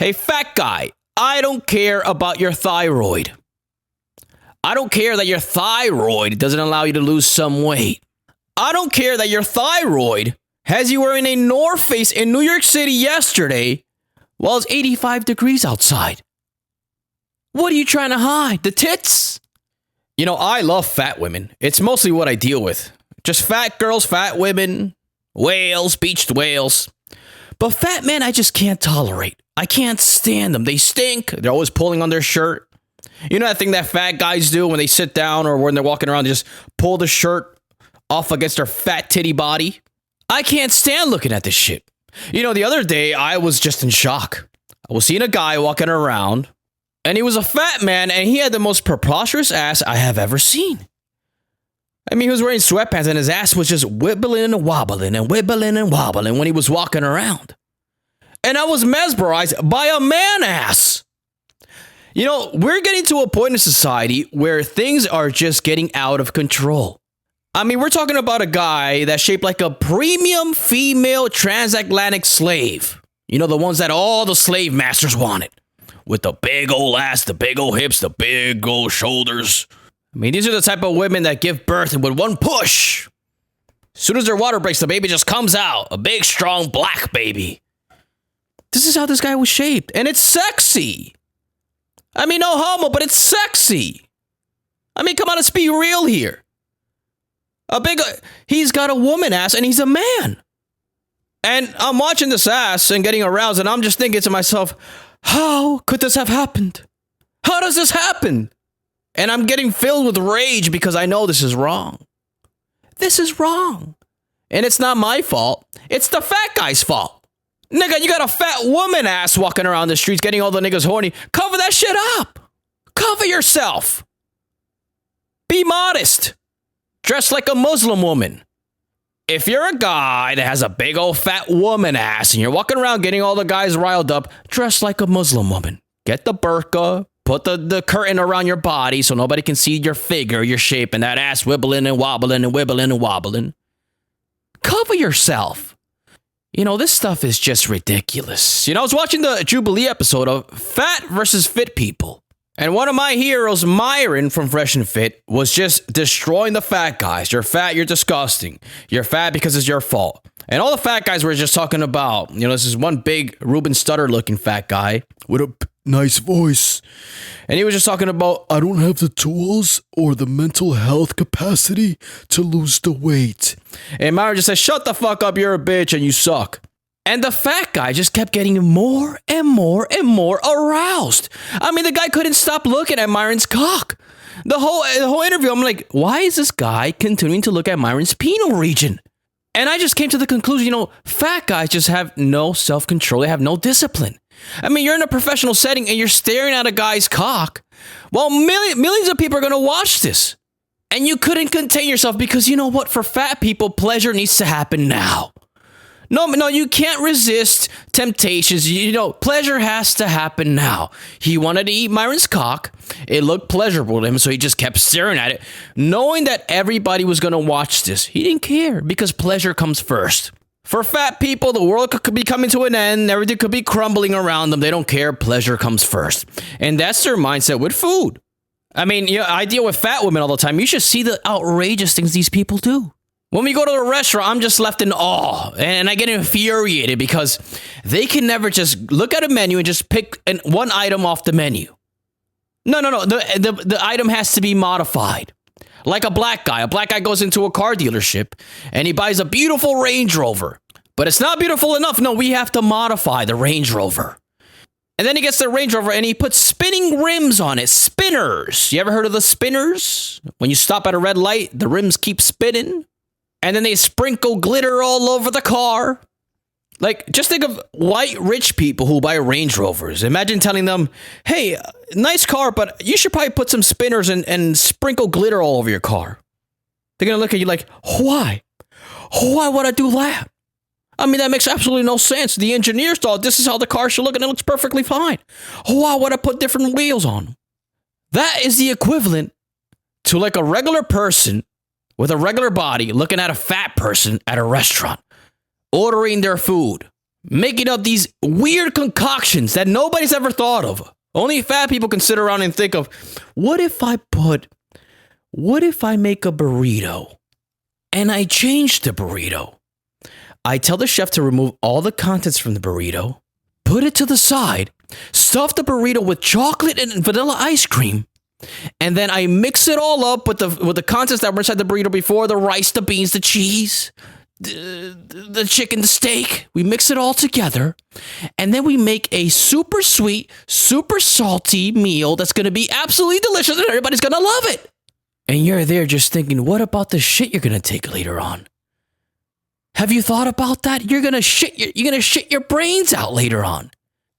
Hey, fat guy, I don't care about your thyroid. I don't care that your thyroid doesn't allow you to lose some weight. I don't care that your thyroid has you wearing a North Face in New York City yesterday while it's 85 degrees outside. What are you trying to hide? The tits? You know, I love fat women. It's mostly what I deal with. Just fat girls, fat women, whales, beached whales. But fat men, I just can't tolerate. I can't stand them. They stink. They're always pulling on their shirt. You know that thing that fat guys do when they sit down or when they're walking around, they just pull the shirt off against their fat titty body? I can't stand looking at this shit. You know, the other day, I was just in shock. I was seeing a guy walking around, and he was a fat man, and he had the most preposterous ass I have ever seen. I mean, he was wearing sweatpants, and his ass was just wibbling and wobbling and wibbling and wobbling when he was walking around. And I was mesmerized by a man ass. You know, we're getting to a point in society where things are just getting out of control. I mean, we're talking about a guy that's shaped like a premium female transatlantic slave. You know, the ones that all the slave masters wanted. With the big old ass, the big old hips, the big old shoulders. I mean, these are the type of women that give birth and with one push. As soon as their water breaks, the baby just comes out. A big, strong, black baby. This is how this guy was shaped. And it's sexy. I mean, no homo, but it's sexy. I mean, come on, let's be real here. He's got a woman ass and he's a man. And I'm watching this ass and getting aroused and I'm just thinking to myself, how could this have happened? How does this happen? And I'm getting filled with rage because I know this is wrong. This is wrong. And it's not my fault. It's the fat guy's fault. Nigga, you got a fat woman ass walking around the streets getting all the niggas horny. Cover that shit up. Cover yourself. Be modest. Dress like a Muslim woman. If you're a guy that has a big old fat woman ass and you're walking around getting all the guys riled up, dress like a Muslim woman. Get the burqa. Put the curtain around your body so nobody can see your figure, your shape, and that ass wibbling and wobbling and wibbling and wobbling. Cover yourself. You know, this stuff is just ridiculous. You know, I was watching the Jubilee episode of Fat versus Fit People. And one of my heroes, Myron from Fresh and Fit, was just destroying the fat guys. You're fat, you're disgusting. You're fat because it's your fault. And all the fat guys were just talking about, you know, this is one big Ruben Studdard looking fat guy with a nice voice. And he was just talking about, I don't have the tools or the mental health capacity to lose the weight. And Myron just said, shut the fuck up, you're a bitch and you suck. And the fat guy just kept getting more and more and more aroused. I mean, the guy couldn't stop looking at Myron's cock. The whole interview, I'm like, why is this guy continuing to look at Myron's penile region? And I just came to the conclusion, you know, fat guys just have no self-control. They have no discipline. I mean, you're in a professional setting and you're staring at a guy's cock. Well, millions of people are going to watch this. And you couldn't contain yourself because you know what? For fat people, pleasure needs to happen now. No, you can't resist temptations. You know, pleasure has to happen now. He wanted to eat Myron's cock. It looked pleasurable to him, so he just kept staring at it, knowing that everybody was going to watch this. He didn't care because pleasure comes first. For fat people, the world could be coming to an end. Everything could be crumbling around them. They don't care. Pleasure comes first. And that's their mindset with food. I mean, you know, I deal with fat women all the time. You should see the outrageous things these people do. When we go to a restaurant, I'm just left in awe, and I get infuriated because they can never just look at a menu and just pick one item off the menu. No. The item has to be modified. Like a black guy. A black guy goes into a car dealership, and he buys a beautiful Range Rover. But it's not beautiful enough. No, we have to modify the Range Rover. And then he gets the Range Rover, and he puts spinning rims on it. Spinners. You ever heard of the spinners? When you stop at a red light, the rims keep spinning. And then they sprinkle glitter all over the car. Like, just think of white rich people who buy Range Rovers. Imagine telling them, hey, nice car, but you should probably put some spinners and sprinkle glitter all over your car. They're going to look at you like, why? Why would I do that? I mean, that makes absolutely no sense. The engineers thought this is how the car should look and it looks perfectly fine. Why would I put different wheels on them? That is the equivalent to like a regular person with a regular body looking at a fat person at a restaurant, ordering their food. making up these weird concoctions that nobody's ever thought of. Only fat people can sit around and think of, what if I make a burrito and I change the burrito? I tell the chef to remove all the contents from the burrito, put it to the side, stuff the burrito with chocolate and vanilla ice cream, and then I mix it all up with the contents that were inside the burrito before, the rice, the beans, the cheese, the chicken, the steak. We mix it all together, and then we make a super sweet, super salty meal that's going to be absolutely delicious, and everybody's going to love it. And you're there just thinking, what about the shit you're going to take later on? Have you thought about that? You're going to shit your brains out later on.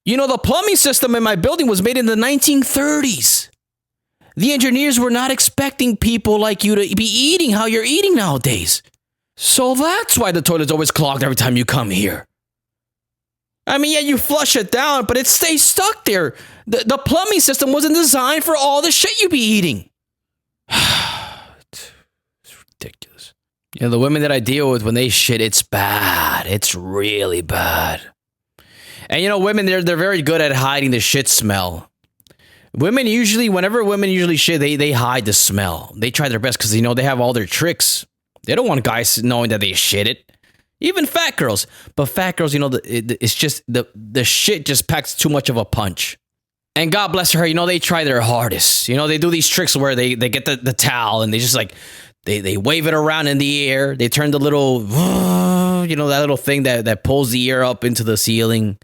You know, the plumbing system in my building was made in the 1930s. The engineers were not expecting people like you to be eating how you're eating nowadays. So that's why the toilet's always clogged every time you come here. I mean, yeah, you flush it down, but it stays stuck there. The plumbing system wasn't designed for all the shit you be eating. It's ridiculous. You know, the women that I deal with, when they shit, it's bad. It's really bad. And you know, women, they're very good at hiding the shit smell. Whenever women usually shit, they hide the smell. They try their best because, you know, they have all their tricks. They don't want guys knowing that they shit it. Even fat girls. But fat girls, you know, it's just the shit just packs too much of a punch. And God bless her, you know, they try their hardest. You know, they do these tricks where they get the towel and they just like, they wave it around in the air. They turn the little, you know, that little thing that pulls the air up into the ceiling.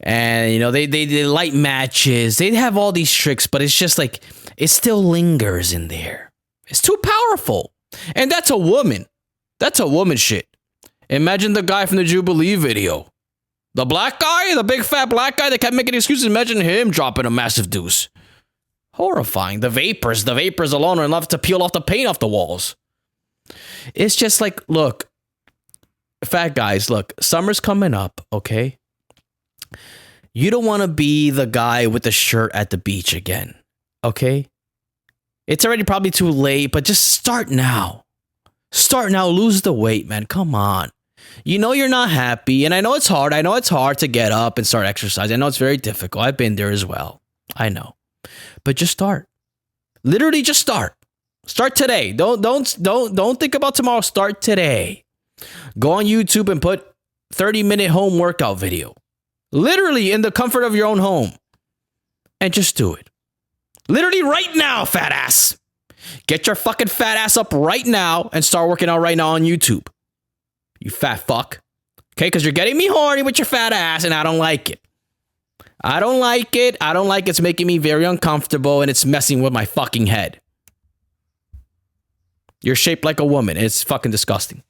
And, you know, they light matches. They have all these tricks, but it's just like, it still lingers in there. It's too powerful. And that's a woman. That's a woman shit. Imagine the guy from the Jubilee video. The black guy, the big fat black guy that kept making excuses. Imagine him dropping a massive deuce. Horrifying. The vapors alone are enough to peel off the paint off the walls. It's just like, look, fat guys, look, summer's coming up, okay? You don't want to be the guy with the shirt at the beach again, okay? It's already probably too late, but just start now. Start now, lose the weight, man. Come on. You know you're not happy, and I know it's hard. I know it's hard to get up and start exercising. I know it's very difficult. I've been there as well. I know. But just start. Literally just start. Start today. Don't think about tomorrow. Start today. Go on YouTube and put 30-minute home workout video. Literally in the comfort of your own home. And just do it. Literally right now, fat ass. Get your fucking fat ass up right now and start working out right now on YouTube. You fat fuck. Okay, because you're getting me horny with your fat ass and I don't like it. I don't like it. It's making me very uncomfortable and it's messing with my fucking head. You're shaped like a woman. It's fucking disgusting.